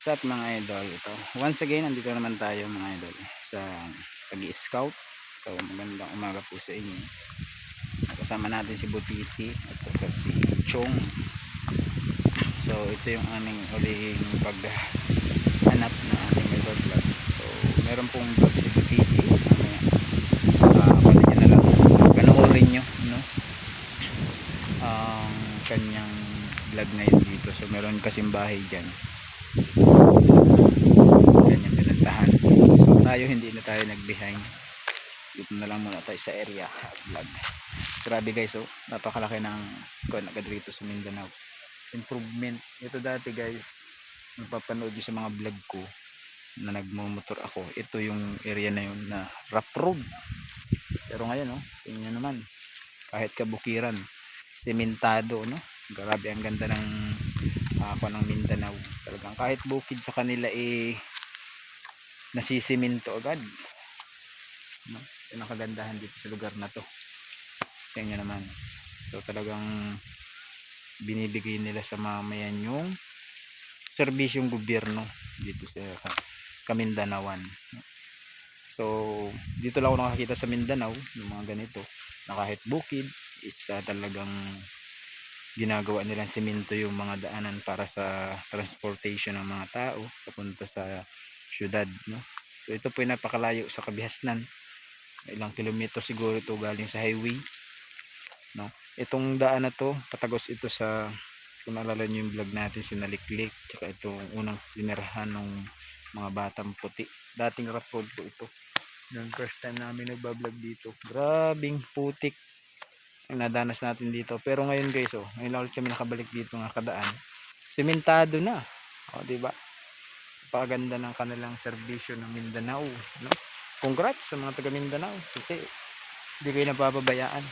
What's up mga idol? Ito. Once again, nandito naman tayo mga idol sa pag-i-scout. So magandang umaga po sa inyo. Kasama natin si Butiti at saka si Chong. So ito yung aming uling paghanap na ating idol vlog. So meron pong vlog si Butiti. Pwede nyo na lang panoorin nyo, no? Ang kanyang vlog ngayon dito. So meron kasing bahay dyan. Kanyang pinuntahan. So tayo hindi na tayo nag-behind. Dito na lang muna tayo sa area vlog. Grabe guys, oh, napakalaki ng agad rito sa Mindanao. Improvement. Ito dati guys, napapanood nyo sa mga vlog ko na nagmumotor ako. Ito yung area na yun na rough road. Pero ngayon, oh, tingnan naman. Kahit kabukiran, sementado, no? Grabe ang ganda ng ng Mindanao. Talagang kahit bukid sa kanila nasisiminto agad, no? Yung nakagandahan dito sa lugar na to. Tingnan naman. So talagang binibigay nila sa mamayan yung serbisyong gobyerno dito sa Kamindanawan. So dito lang ako nakakita sa Mindanao yung mga ganito na kahit bukid is talagang ginagawa nilang semento yung mga daanan para sa transportation ng mga tao papunta sa syudad, no? So ito po ay napakalayo sa Kabihasnan, ilang kilometro siguro ito galing sa highway, no? Itong daan na to patagos ito sa, kung naalala nyo yung vlog natin sinaliklik, tsaka itong unang tinirahan ng mga batang puti, dating rough road po ito yung first time namin nagbablog dito. Grabing putik ang nadanas natin dito, pero ngayon guys, oh, ngayon ulit kami nakabalik dito nga kadaan, sementado na, o diba, paganda ng kanilang serbisyo ng Mindanao, no? Congrats sa mga taga Mindanao kasi hindi kayo napapabayaan.